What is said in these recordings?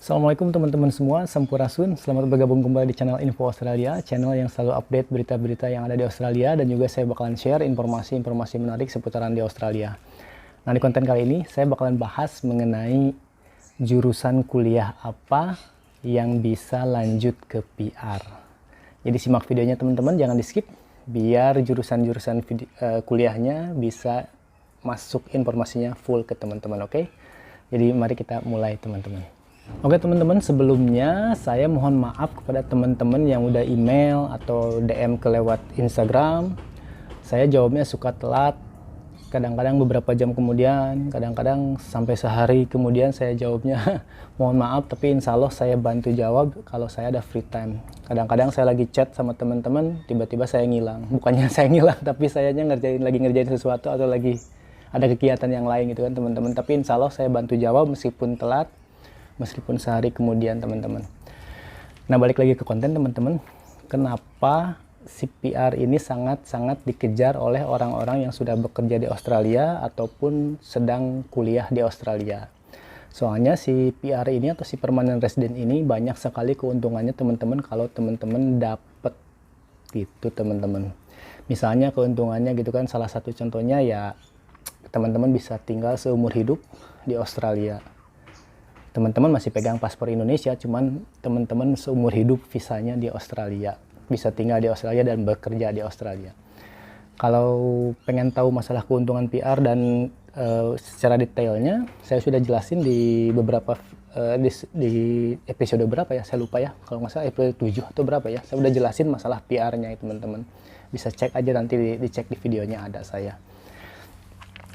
Assalamualaikum teman-teman semua, Sampurasun. Selamat bergabung kembali di channel Info Australia, channel yang selalu update berita-berita yang ada di Australia, dan juga saya bakalan share informasi-informasi menarik seputaran di Australia. Nah, di konten kali ini saya bakalan bahas mengenai jurusan kuliah apa yang bisa lanjut ke PR. Jadi simak videonya teman-teman, jangan di skip, biar jurusan-jurusan kuliahnya bisa masuk informasinya full ke teman-teman, oke? Jadi mari kita mulai teman-teman. Oke teman-teman, sebelumnya saya mohon maaf kepada teman-teman yang udah email atau DM ke lewat Instagram. Saya jawabnya suka telat, kadang-kadang beberapa jam kemudian, kadang-kadang sampai sehari kemudian saya jawabnya. Mohon maaf, tapi insya Allah saya bantu jawab kalau saya ada free time. Kadang-kadang saya lagi chat sama teman-teman, tiba-tiba saya ngilang. Bukannya saya ngilang, tapi sayanya lagi ngerjain sesuatu atau lagi ada kegiatan yang lain gitu kan teman-teman. Tapi insya Allah saya bantu jawab meskipun telat, meskipun sehari kemudian teman-teman. Nah, balik lagi ke konten teman-teman. Kenapa CPR ini sangat-sangat dikejar oleh orang-orang yang sudah bekerja di Australia ataupun sedang kuliah di Australia? Soalnya si PR ini atau si permanent resident ini banyak sekali keuntungannya teman-teman kalau teman-teman dapet gitu teman-teman. Misalnya keuntungannya gitu kan, salah satu contohnya ya teman-teman bisa tinggal seumur hidup di Australia. Teman-teman masih pegang paspor Indonesia, cuman teman-teman seumur hidup visanya di Australia. Bisa tinggal di Australia dan bekerja di Australia. Kalau pengen tahu masalah keuntungan PR dan secara detailnya, saya sudah jelasin di beberapa di episode berapa ya, saya lupa ya. Kalau nggak salah episode 7 atau berapa ya, saya udah jelasin masalah PR-nya teman-teman. Bisa cek aja nanti dicek di videonya ada saya.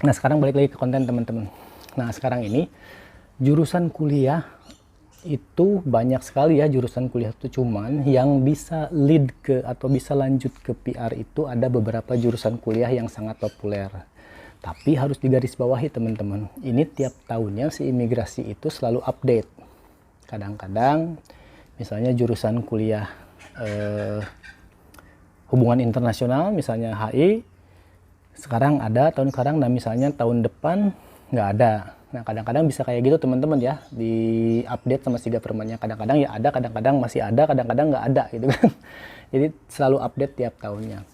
Nah, sekarang balik lagi ke konten teman-teman. Nah, sekarang ini jurusan kuliah itu banyak sekali ya, jurusan kuliah itu cuman yang bisa lead ke atau bisa lanjut ke PR itu ada beberapa jurusan kuliah yang sangat populer. Tapi harus digarisbawahi teman-teman, ini tiap tahunnya si imigrasi itu selalu update. Kadang-kadang misalnya jurusan kuliah hubungan internasional misalnya HI sekarang ada tahun sekarang, nah misalnya tahun depan nggak ada. Nah, kadang-kadang bisa kayak gitu teman-teman ya, di update sama si government-nya. Kadang-kadang ya ada, kadang-kadang masih ada, kadang-kadang nggak ada gitu kan. Jadi selalu update tiap tahunnya.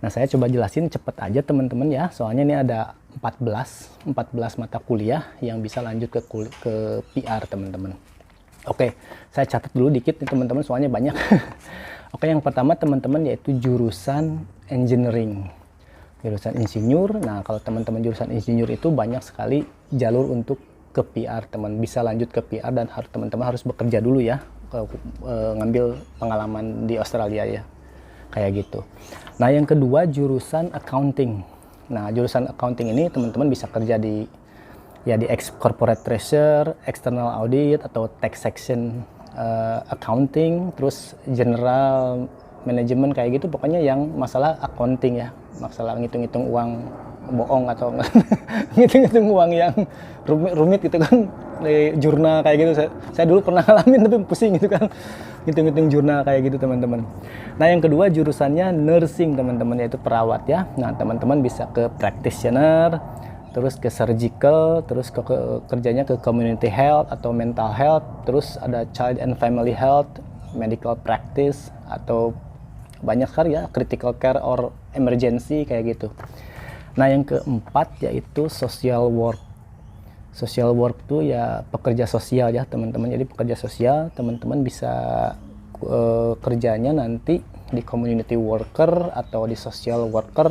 Nah, saya coba jelasin cepet aja teman-teman ya, soalnya ini ada 14 mata kuliah yang bisa lanjut ke PR teman-teman. Oke, saya catat dulu dikit nih teman-teman, soalnya banyak. Oke, yang pertama teman-teman yaitu jurusan engineering. Jurusan insinyur. Nah, kalau teman-teman jurusan insinyur itu banyak sekali jalur untuk ke PR, teman bisa lanjut ke PR dan teman-teman harus bekerja dulu ya, ngambil pengalaman di Australia ya, kayak gitu. Nah, yang kedua jurusan accounting. Nah, jurusan accounting ini teman-teman bisa kerja di corporate treasurer, external audit atau tax section accounting, terus general manajemen kayak gitu, pokoknya yang masalah accounting ya, masalah ngitung-ngitung uang bohong atau ngitung-ngitung uang yang rumit gitu kan, jurnal kayak gitu. Saya dulu pernah ngalamin tapi pusing gitu kan, ngitung-ngitung jurnal kayak gitu teman-teman. Nah, yang kedua jurusannya nursing teman-teman, yaitu perawat ya. Nah, teman-teman bisa ke practitioner, terus ke surgical, terus kerjanya ke community health atau mental health, terus ada child and family health, medical practice, atau banyak sekali ya, critical care or emergency kayak gitu. Nah, yang keempat yaitu social work. Social work tuh ya pekerja sosial ya teman-teman. Jadi pekerja sosial teman-teman bisa kerjanya nanti di community worker atau di social worker,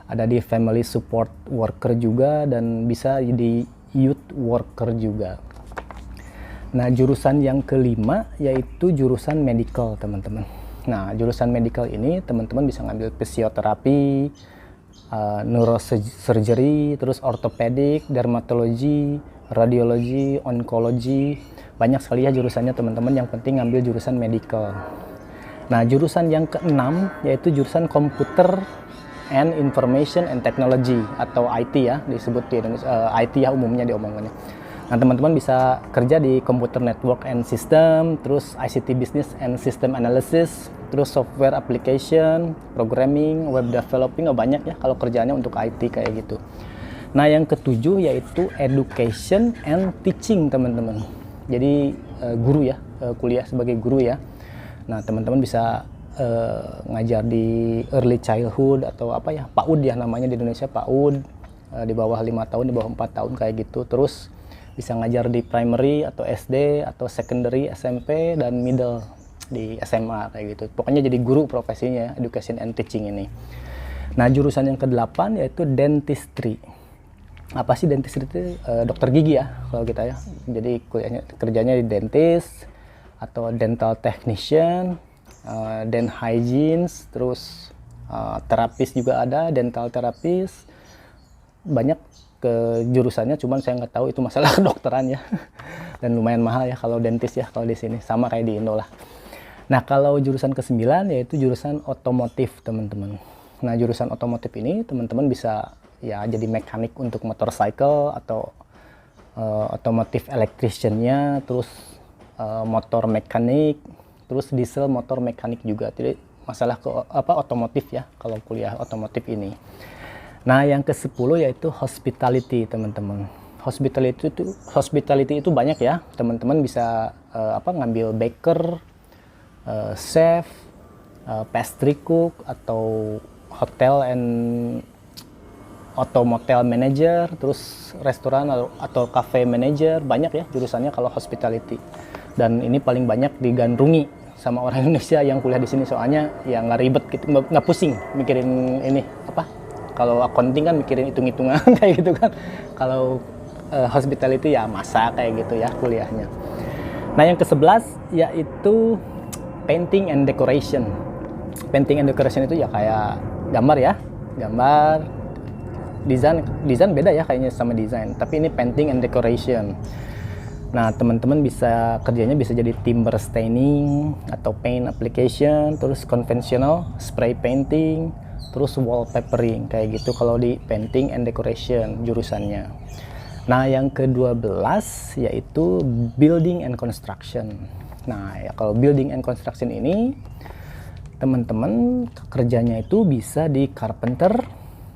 ada di family support worker juga, dan bisa di youth worker juga. Nah, jurusan yang kelima yaitu jurusan medical teman-teman. Nah, jurusan medical ini teman-teman bisa ngambil fisioterapi, neurosurgery, terus orthopedic, dermatologi, radiologi, onkologi. Banyak sekali ya jurusannya teman-teman, yang penting ngambil jurusan medical. Nah, jurusan yang keenam yaitu jurusan computer and information and technology atau IT ya, disebut di Indonesia, IT ya umumnya diomongannya. Nah, teman-teman bisa kerja di Computer Network and System, terus ICT Business and System Analysis, terus Software Application, Programming, Web Developing, banyak ya kalau kerjanya untuk IT kayak gitu. Nah, yang ketujuh yaitu Education and Teaching teman-teman. Jadi guru ya, kuliah sebagai guru ya. Nah, teman-teman bisa ngajar di early childhood atau apa ya, PAUD ya namanya di Indonesia, PAUD, di bawah 5 tahun, di bawah 4 tahun kayak gitu. Terus bisa ngajar di primary atau SD atau secondary, SMP dan middle di SMA kayak gitu. Pokoknya jadi guru profesinya, education and teaching ini. Nah, jurusan yang ke-8 yaitu dentistry. Apa sih dentistry itu? Dokter gigi ya kalau kita ya. Jadi kerjanya di dentist atau dental technician, dent hygiene, terus terapis juga ada, dental terapis. Banyak ke jurusannya, cuman saya nggak tahu itu masalah kedokteran ya. Dan lumayan mahal ya kalau dentist ya kalau di sini, sama kayak di Indo lah. Nah, kalau jurusan ke-9 yaitu jurusan otomotif, teman-teman. Nah, jurusan otomotif ini teman-teman bisa ya jadi mekanik untuk motorcycle atau otomotif electrician-nya, terus motor mekanik, terus diesel motor mekanik juga. Jadi masalah otomotif ya kalau kuliah otomotif ini. Nah, yang ke-10 yaitu hospitality, teman-teman. Hospitality itu banyak ya. Teman-teman bisa ngambil baker, chef, pastry cook, atau hotel and motel manager, terus restoran atau cafe manager. Banyak ya jurusannya kalau hospitality. Dan ini paling banyak digandrungi sama orang Indonesia yang kuliah di sini, soalnya ya nggak ribet gitu, nggak pusing mikirin ini kalau accounting kan mikirin hitung-hitungan kayak gitu kan. Kalau hospitality ya masak kayak gitu ya kuliahnya. Nah, yang ke-11 yaitu painting and decoration. Painting and decoration itu ya kayak gambar ya, gambar, desain beda ya kayaknya sama desain, tapi ini painting and decoration. Nah, teman-teman kerjanya bisa jadi timber staining atau paint application, terus conventional spray painting, terus wallpapering kayak gitu kalau di painting and decoration jurusannya. Nah, yang ke-12 yaitu building and construction. Nah, ya kalau building and construction ini teman-teman kerjanya itu bisa di carpenter,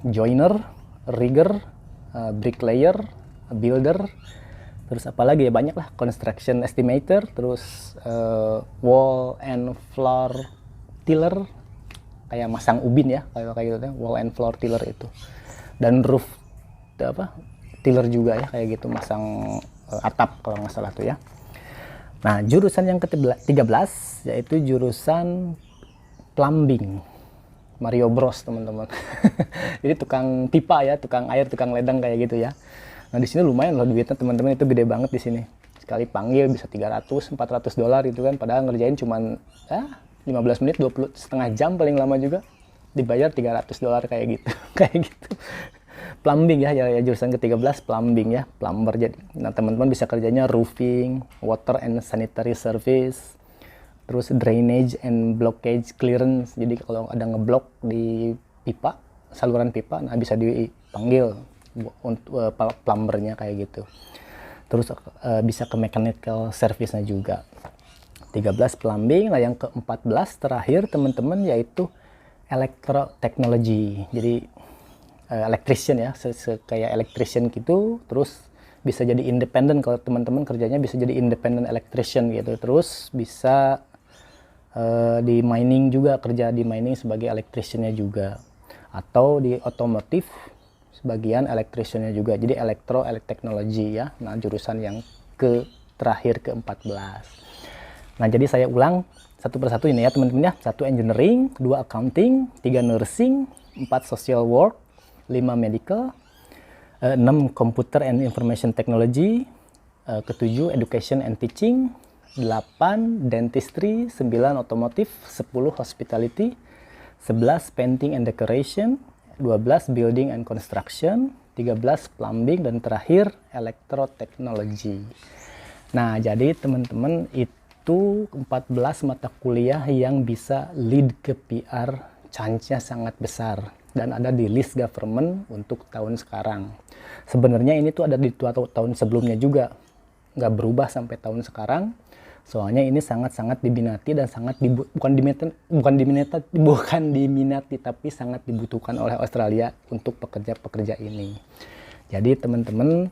joiner, rigger, bricklayer, builder, terus apalagi ya banyak lah, construction estimator, terus wall and floor tiller, kayak masang ubin ya kayak gitu, wall and floor tiller itu, dan roof tiller juga ya kayak gitu, masang atap kalau nggak salah tuh ya. Nah, jurusan yang ke-13 yaitu jurusan plumbing, Mario Bros, teman-teman. Jadi tukang pipa ya, tukang air, tukang ledeng kayak gitu ya. Nah, di sini lumayan loh duitnya, teman-teman, itu gede banget di sini. Sekali panggil bisa $300-400 itu kan, padahal ngerjain cuman 15 menit, setengah jam paling lama juga, dibayar $300 kayak gitu. Kayak gitu. Plumbing ya jurusan ke-13 plumbing ya, plumber jadi. Nah, teman-teman bisa kerjanya roofing, water and sanitary service, terus drainage and blockage clearance. Jadi kalau ada ngeblok di pipa, saluran pipa, nah bisa dipanggil untuk plumbernya kayak gitu. Terus bisa ke mechanical service-nya juga. 13 plumbing. Nah, yang ke-14 terakhir teman-teman yaitu electrotechnology. Jadi electrician ya, kayak electrician gitu. Terus bisa jadi independent, kalau teman-teman kerjanya bisa jadi independent electrician gitu. Terus bisa di mining juga, kerja di mining sebagai electrician-nya juga, atau di otomotif sebagian electrician-nya juga. Jadi electrotechnology ya. Nah, jurusan yang terakhir ke-14. Nah, jadi saya ulang satu persatu ini ya teman-teman ya. 1 engineering, 2 accounting, 3 nursing, 4 social work, 5 medical, 6 computer and information technology, ke-7 education and teaching, 8 dentistry, 9 otomotif, 10 hospitality, 11 painting and decoration, 12 building and construction, 13 plumbing, dan terakhir electrotechnology. Nah, jadi teman-teman itu 14 mata kuliah yang bisa lead ke PR, chance-nya sangat besar dan ada di list government untuk tahun sekarang. Sebenarnya ini tuh ada di tahun sebelumnya juga, nggak berubah sampai tahun sekarang. Soalnya ini sangat-sangat diminati dan bukan diminati tapi sangat dibutuhkan oleh Australia untuk pekerja-pekerja ini. Jadi teman-teman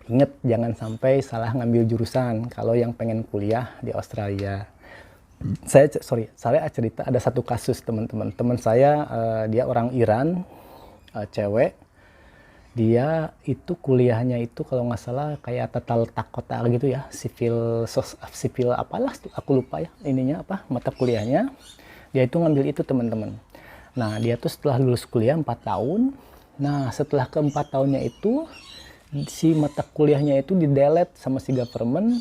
Ingat, jangan sampai salah ngambil jurusan kalau yang pengen kuliah di Australia. Saya cerita ada satu kasus teman-teman. Teman saya dia orang Iran, cewek. Dia itu kuliahnya itu kalau nggak salah kayak tata letak kota gitu ya, sipil apalah aku lupa ya ininya apa mata kuliahnya. Dia itu ngambil itu teman-teman. Nah dia tuh setelah lulus kuliah 4 tahun. Nah setelah keempat tahunnya itu si mata kuliahnya itu di delete sama si government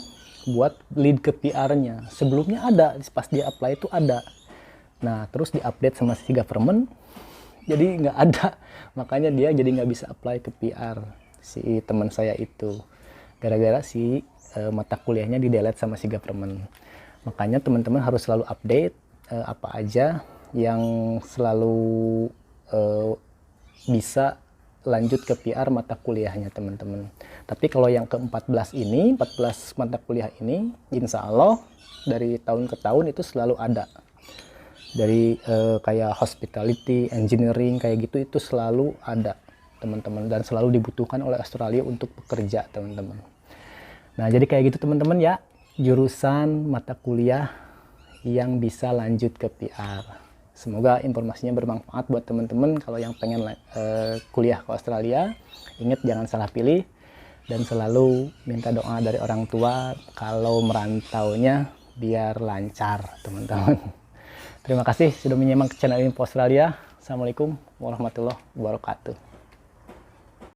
buat lead ke PR-nya. Sebelumnya ada, pas dia apply itu ada. Nah terus diupdate sama si government jadi nggak ada, makanya dia jadi nggak bisa apply ke PR si teman saya itu gara-gara si mata kuliahnya di delete sama si government. Makanya teman-teman harus selalu update apa aja yang selalu bisa lanjut ke PR mata kuliahnya teman-teman. Tapi kalau yang ke-14 ini, 14 mata kuliah ini insya Allah dari tahun ke tahun itu selalu ada. Dari kayak hospitality, engineering kayak gitu itu selalu ada teman-teman dan selalu dibutuhkan oleh Australia untuk bekerja teman-teman. Nah jadi kayak gitu teman-teman ya, jurusan mata kuliah yang bisa lanjut ke PR. Semoga informasinya bermanfaat buat teman-teman kalau yang pengen kuliah ke Australia. Ingat jangan salah pilih dan selalu minta doa dari orang tua kalau merantaunya biar lancar teman-teman. Terima kasih sudah menyimak channel Info Australia. Assalamualaikum warahmatullahi wabarakatuh.